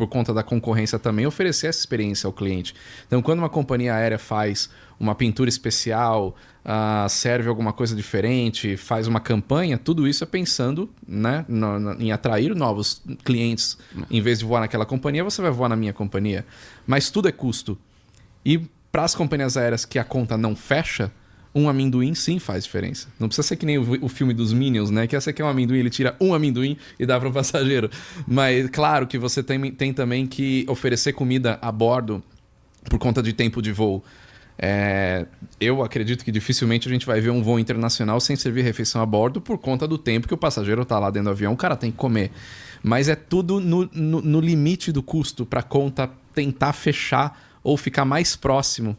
por conta da concorrência também, oferecer essa experiência ao cliente. Então, quando uma companhia aérea faz uma pintura especial, serve alguma coisa diferente, faz uma campanha, tudo isso é pensando, né, em atrair novos clientes. Em vez de voar naquela companhia, você vai voar na minha companhia. Mas tudo é custo. E para as companhias aéreas que a conta não fecha, um amendoim sim faz diferença. Não precisa ser que nem o filme dos Minions, né? Que essa aqui é um amendoim, ele tira um amendoim e dá para o passageiro. Mas claro que você tem também que oferecer comida a bordo por conta de tempo de voo. Eu acredito que dificilmente a gente vai ver um voo internacional sem servir refeição a bordo por conta do tempo que o passageiro está lá dentro do avião, o cara tem que comer. Mas é tudo no limite do custo para a conta tentar fechar ou ficar mais próximo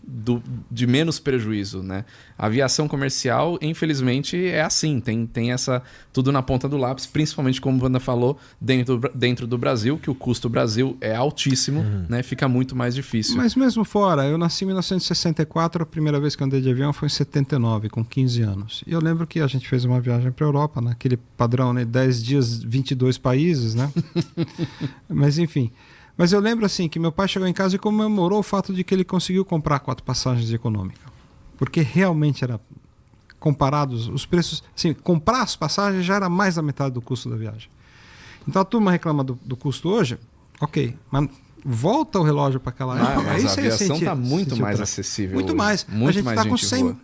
de menos prejuízo, né? A aviação comercial, infelizmente, é assim. Tem essa tudo na ponta do lápis, principalmente como o Wanda falou, dentro do Brasil, que o custo do Brasil é altíssimo, né? Fica muito mais difícil. Mas mesmo fora, eu nasci em 1964, a primeira vez que eu andei de avião foi em 79, com 15 anos. E eu lembro que a gente fez uma viagem para a Europa, naquele padrão, né? 10 dias, 22 países, né? Mas enfim... Mas eu lembro assim que meu pai chegou em casa e comemorou o fato de que ele conseguiu comprar 4 passagens de econômica. Porque realmente era comparados os preços... Assim, comprar as passagens já era mais da metade do custo da viagem. Então a turma reclama do custo hoje, ok, mas volta o relógio para aquela época. Mas a aviação está muito mais acessível. Muito mais. Muito a gente mais está com gente 100... voa.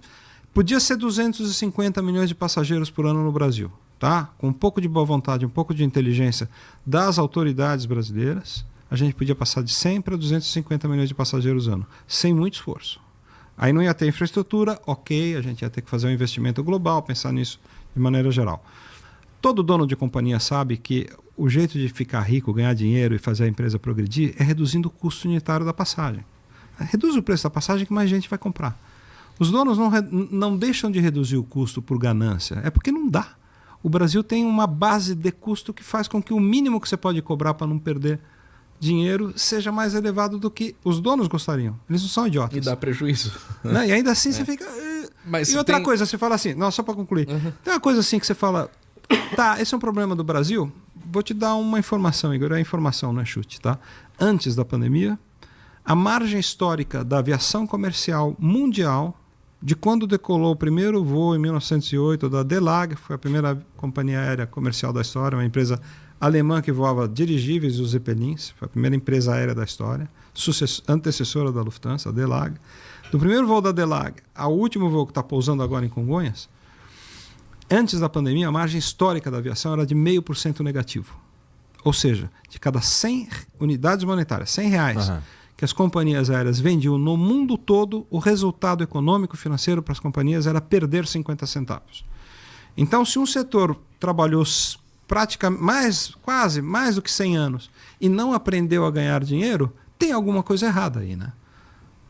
Podia ser 250 milhões de passageiros por ano no Brasil. Tá? Com um pouco de boa vontade, um pouco de inteligência das autoridades brasileiras... a gente podia passar de 100 para 250 milhões de passageiros ano, sem muito esforço. Aí não ia ter infraestrutura, ok, a gente ia ter que fazer um investimento global, pensar nisso de maneira geral. Todo dono de companhia sabe que o jeito de ficar rico, ganhar dinheiro e fazer a empresa progredir é reduzindo o custo unitário da passagem. Reduz o preço da passagem que mais gente vai comprar. Os donos não deixam de reduzir o custo por ganância, é porque não dá. O Brasil tem uma base de custo que faz com que o mínimo que você pode cobrar para não perder dinheiro seja mais elevado do que os donos gostariam. Eles não são idiotas. E dá prejuízo. Né? E ainda assim você fica... Mas e outra coisa, você fala assim... Não, só para concluir. Tem uma coisa assim que você fala... Tá, esse é um problema do Brasil? Vou te dar uma informação, Igor. É informação, não é chute, tá? Antes da pandemia, a margem histórica da aviação comercial mundial, de quando decolou o primeiro voo em 1908 da DELAG, foi a primeira companhia aérea comercial da história, uma empresa alemã que voava dirigíveis e os Zeppelins, foi a primeira empresa aérea da história, antecessora da Lufthansa, a DELAG. Do primeiro voo da DELAG ao último voo que está pousando agora em Congonhas, antes da pandemia, a margem histórica da aviação era de 0,5% negativo. Ou seja, de cada 100 unidades monetárias, R$100, que as companhias aéreas vendiam no mundo todo, o resultado econômico e financeiro para as companhias era perder 50 centavos. Então, se um setor trabalhou praticamente quase mais do que 100 anos e não aprendeu a ganhar dinheiro, tem alguma coisa errada aí, né?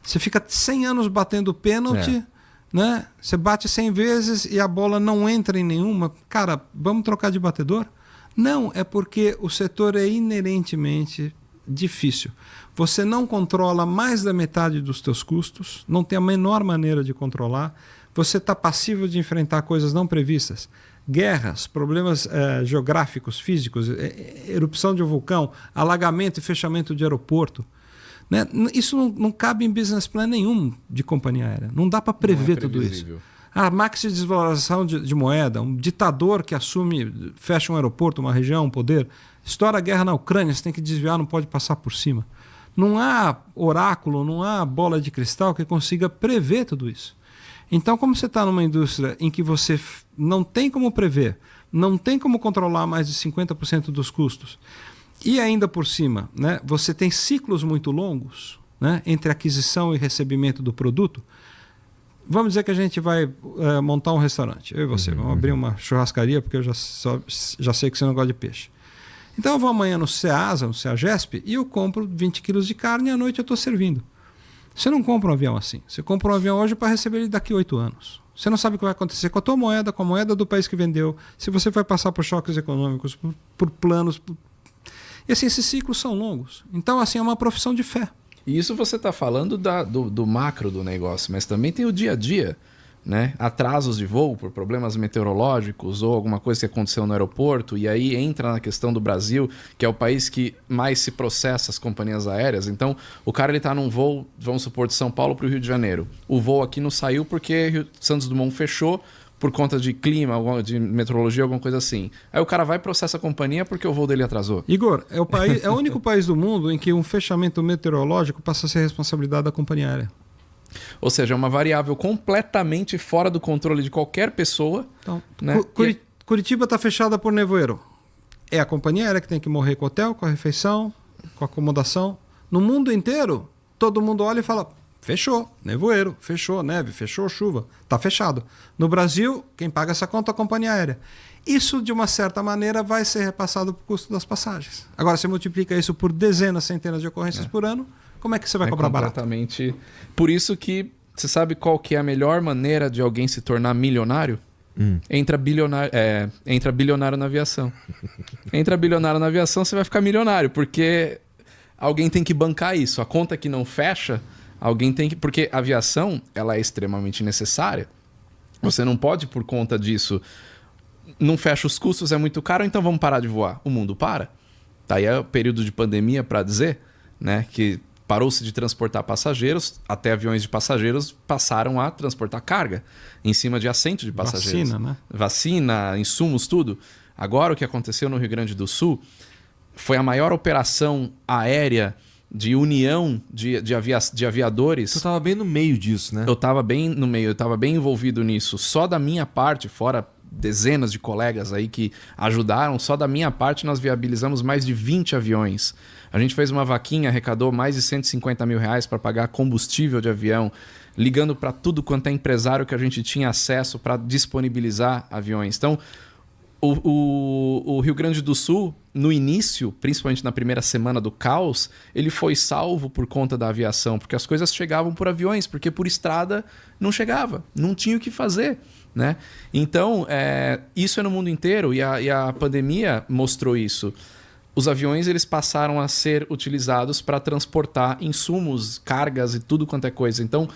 Você fica 100 anos batendo pênalti, né? Você bate 100 vezes e a bola não entra em nenhuma. Cara, vamos trocar de batedor? Não, é porque o setor é inerentemente difícil. Você não controla mais da metade dos teus custos, não tem a menor maneira de controlar, você está passível de enfrentar coisas não previstas. Guerras, problemas geográficos, físicos, erupção de um vulcão, alagamento e fechamento de aeroporto. Né? Isso não cabe em business plan nenhum de companhia aérea. Não dá para prever tudo isso. A máxima desvalorização de moeda, um ditador que assume, fecha um aeroporto, uma região, um poder, estoura a guerra na Ucrânia, você tem que desviar, não pode passar por cima. Não há oráculo, não há bola de cristal que consiga prever tudo isso. Então, como você está numa indústria em que você não tem como prever, não tem como controlar mais de 50% dos custos, e ainda por cima, né, você tem ciclos muito longos, né, entre aquisição e recebimento do produto, vamos dizer que a gente vai montar um restaurante, eu e você, vamos abrir uma churrascaria, porque eu já sei que você não gosta de peixe. Então eu vou amanhã no Ceasa, no Ceagesp, e eu compro 20 quilos de carne e à noite eu estou servindo. Você não compra um avião assim. Você compra um avião hoje para receber ele daqui a 8 anos. Você não sabe o que vai acontecer com a tua moeda, com a moeda do país que vendeu, se você vai passar por choques econômicos, por planos. E assim, esses ciclos são longos. Então, assim, é uma profissão de fé. E isso você está falando do macro do negócio, mas também tem o dia a dia. né, atrasos de voo por problemas meteorológicos ou alguma coisa que aconteceu no aeroporto, e aí entra na questão do Brasil, que é o país que mais se processa as companhias aéreas. Então, o cara ele tá num voo, vamos supor, de São Paulo para o Rio de Janeiro. O voo aqui não saiu porque Santos Dumont fechou por conta de clima, de meteorologia, alguma coisa assim. Aí o cara vai e processa a companhia porque o voo dele atrasou. Igor, é o único país do mundo em que um fechamento meteorológico passa a ser responsabilidade da companhia aérea. Ou seja, é uma variável completamente fora do controle de qualquer pessoa. Então, né? Curitiba está fechada por nevoeiro. É a companhia aérea que tem que morrer com o hotel, com a refeição, com a acomodação. No mundo inteiro, todo mundo olha e fala, fechou, nevoeiro, fechou, neve, fechou, chuva. Está fechado. No Brasil, quem paga essa conta é a companhia aérea. Isso, de uma certa maneira, vai ser repassado para o custo das passagens. Agora, você multiplica isso por dezenas, centenas de ocorrências por ano, como é que você vai cobrar barato? Completamente. Por isso que você sabe qual que é a melhor maneira de alguém se tornar milionário? Entra bilionário na aviação. Entra bilionário na aviação, você vai ficar milionário, porque alguém tem que bancar isso. A conta que não fecha, alguém tem que... Porque a aviação, ela é extremamente necessária. Você não pode, por conta disso, não fecha os custos, é muito caro, então vamos parar de voar. O mundo para. Tá aí é o período de pandemia para dizer, né, que parou-se de transportar passageiros, até aviões de passageiros passaram a transportar carga em cima de assento de passageiros. Vacina, né? Vacina, insumos, tudo. Agora, o que aconteceu no Rio Grande do Sul foi a maior operação aérea de união de aviadores. Você estava bem no meio disso, né? Eu estava bem no meio, eu estava bem envolvido nisso. Só da minha parte, fora dezenas de colegas aí que ajudaram, só da minha parte nós viabilizamos mais de 20 aviões. A gente fez uma vaquinha, arrecadou mais de 150 mil reais para pagar combustível de avião, ligando para tudo quanto é empresário que a gente tinha acesso para disponibilizar aviões. Então, o Rio Grande do Sul, no início, principalmente na primeira semana do caos, ele foi salvo por conta da aviação, porque as coisas chegavam por aviões, porque por estrada não chegava, não tinha o que fazer. Né? Então, isso é no mundo inteiro e a pandemia mostrou isso. Os aviões eles passaram a ser utilizados para transportar insumos, cargas e tudo quanto é coisa. Então,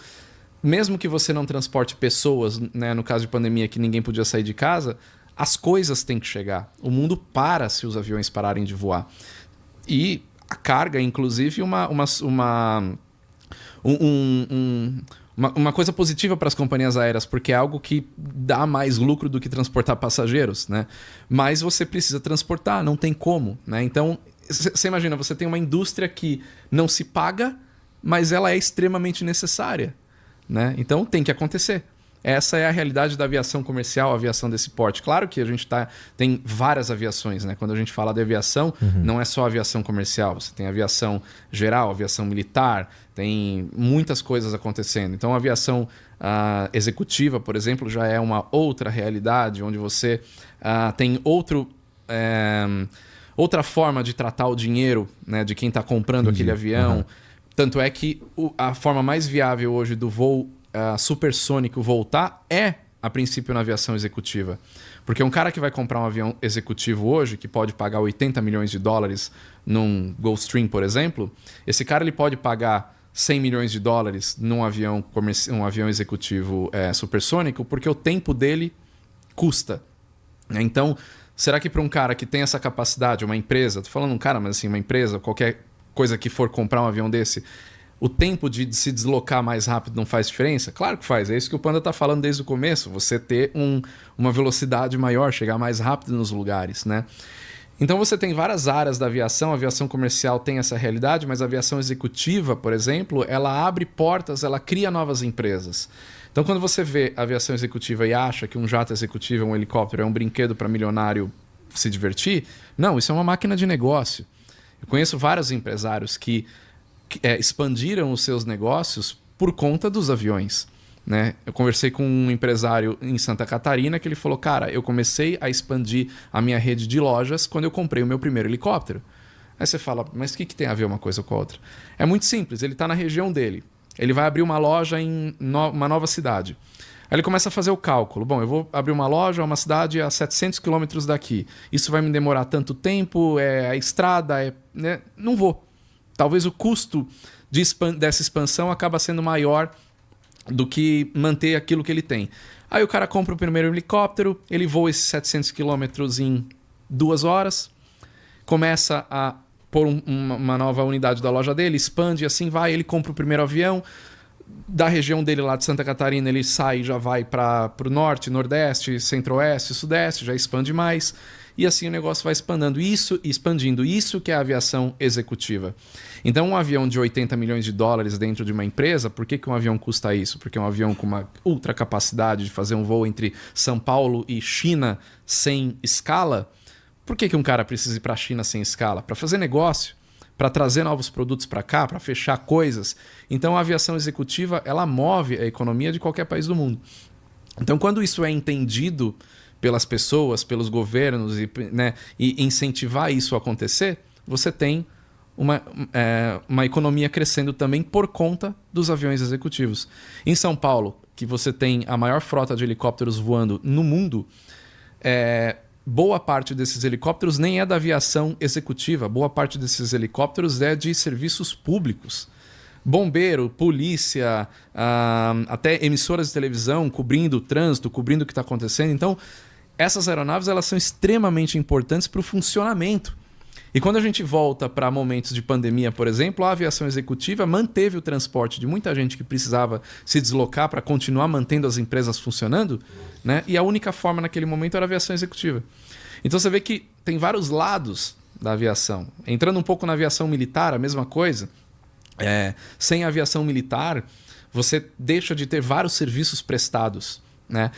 mesmo que você não transporte pessoas, né, no caso de pandemia que ninguém podia sair de casa, as coisas têm que chegar. O mundo para se os aviões pararem de voar. E a carga, inclusive, uma coisa positiva para as companhias aéreas, porque é algo que dá mais lucro do que transportar passageiros, né? Mas você precisa transportar, não tem como, né? Então, você imagina, você tem uma indústria que não se paga, mas ela é extremamente necessária, né? Então, tem que acontecer. Essa é a realidade da aviação comercial, a aviação desse porte. Claro que a gente tem várias aviações, né? Quando a gente fala de aviação, não é só aviação comercial. Você tem aviação geral, aviação militar, tem muitas coisas acontecendo. Então, a aviação executiva, por exemplo, já é uma outra realidade, onde você tem outra forma de tratar o dinheiro, né, de quem está comprando aquele avião. Tanto é que a forma mais viável hoje do voo supersônico voltar é, a princípio, na aviação executiva. Porque um cara que vai comprar um avião executivo hoje, que pode pagar 80 milhões de dólares num Gulfstream, por exemplo, esse cara ele pode pagar 100 milhões de dólares num avião, um avião executivo supersônico, porque o tempo dele custa. Então, será que para um cara que tem essa capacidade, uma empresa, tô falando um cara, mas assim, uma empresa, qualquer coisa que for comprar um avião desse, o tempo de se deslocar mais rápido não faz diferença? Claro que faz. É isso que o Panda está falando desde o começo. Você ter uma velocidade maior, chegar mais rápido nos lugares, né? Então você tem várias áreas da aviação. A aviação comercial tem essa realidade, mas a aviação executiva, por exemplo, ela abre portas, ela cria novas empresas. Então quando você vê a aviação executiva e acha que um jato executivo, um helicóptero é um brinquedo para milionário se divertir, não, isso é uma máquina de negócio. Eu conheço vários empresários que expandiram os seus negócios por conta dos aviões, né? Eu conversei com um empresário em Santa Catarina que ele falou, cara, eu comecei a expandir a minha rede de lojas quando eu comprei o meu primeiro helicóptero. Aí você fala, mas o que tem a ver uma coisa com a outra? É muito simples, ele está na região dele, ele vai abrir uma loja em uma nova cidade. Aí ele começa a fazer o cálculo, bom, eu vou abrir uma loja, uma cidade a 700 quilômetros daqui, isso vai me demorar tanto tempo, a estrada, né? Não vou. Talvez o custo dessa expansão acaba sendo maior do que manter aquilo que ele tem. Aí o cara compra o primeiro helicóptero, ele voa esses 700 quilômetros em 2 horas, começa a pôr uma nova unidade da loja dele, expande e assim vai, ele compra o primeiro avião, da região dele lá de Santa Catarina ele sai e já vai para o norte, nordeste, centro-oeste, sudeste, já expande mais, e assim o negócio vai expandindo. Isso que é a aviação executiva. Então um avião de 80 milhões de dólares dentro de uma empresa, por que um avião custa isso? Porque um avião com uma ultra capacidade de fazer um voo entre São Paulo e China sem escala, por que um cara precisa ir para a China sem escala? Para fazer negócio, para trazer novos produtos para cá, para fechar coisas. Então a aviação executiva, ela move a economia de qualquer país do mundo. Então quando isso é entendido pelas pessoas, pelos governos e incentivar isso a acontecer, você tem uma economia crescendo também por conta dos aviões executivos. Em São Paulo, que você tem a maior frota de helicópteros voando no mundo, boa parte desses helicópteros nem é da aviação executiva, boa parte desses helicópteros é de serviços públicos. Bombeiro, polícia, até emissoras de televisão cobrindo o trânsito, cobrindo o que está acontecendo. Então, essas aeronaves elas são extremamente importantes para o funcionamento. E quando a gente volta para momentos de pandemia, por exemplo, a aviação executiva manteve o transporte de muita gente que precisava se deslocar para continuar mantendo as empresas funcionando, né? E a única forma naquele momento era a aviação executiva. Então você vê que tem vários lados da aviação. Entrando um pouco na aviação militar, a mesma coisa. Sem a aviação militar, você deixa de ter vários serviços prestados, né?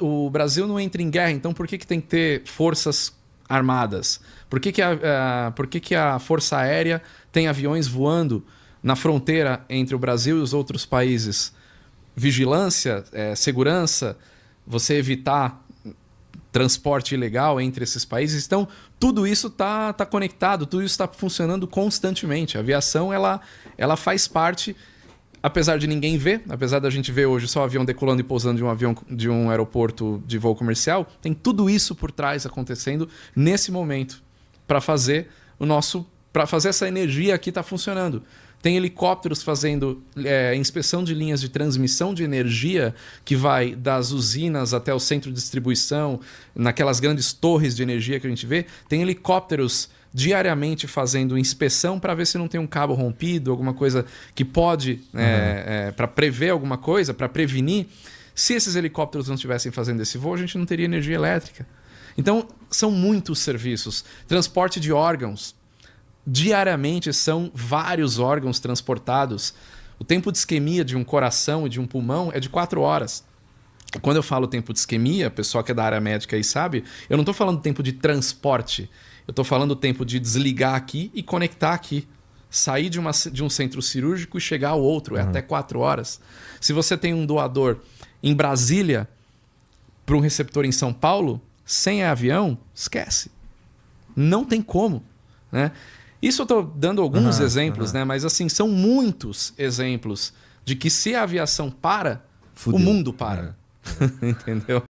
O Brasil não entra em guerra, então por que tem que ter forças armadas? Por que a Força Aérea tem aviões voando na fronteira entre o Brasil e os outros países? Vigilância, segurança, você evitar transporte ilegal entre esses países. Então, tudo isso está conectado, tudo isso está funcionando constantemente. A aviação ela faz parte, apesar de ninguém ver, apesar da gente ver hoje só avião decolando e pousando de um aeroporto de voo comercial, tem tudo isso por trás acontecendo nesse momento para fazer essa energia aqui estar funcionando. Tem helicópteros fazendo inspeção de linhas de transmissão de energia que vai das usinas até o centro de distribuição, naquelas grandes torres de energia que a gente vê. Tem helicópteros diariamente fazendo inspeção para ver se não tem um cabo rompido, alguma coisa que pode, para prever alguma coisa, para prevenir. Se esses helicópteros não estivessem fazendo esse voo, a gente não teria energia elétrica. Então, são muitos serviços. Transporte de órgãos. Diariamente são vários órgãos transportados. O tempo de isquemia de um coração e de um pulmão é de 4 horas. Quando eu falo tempo de isquemia, o pessoal que é da área médica aí sabe, eu não estou falando tempo de transporte. Eu estou falando o tempo de desligar aqui e conectar aqui. Sair de um centro cirúrgico e chegar ao outro. É até 4 horas. Se você tem um doador em Brasília para um receptor em São Paulo, sem avião, esquece. Não tem como, né? Isso eu estou dando alguns exemplos, né? Mas assim, são muitos exemplos de que se a aviação para, o mundo para. Entendeu?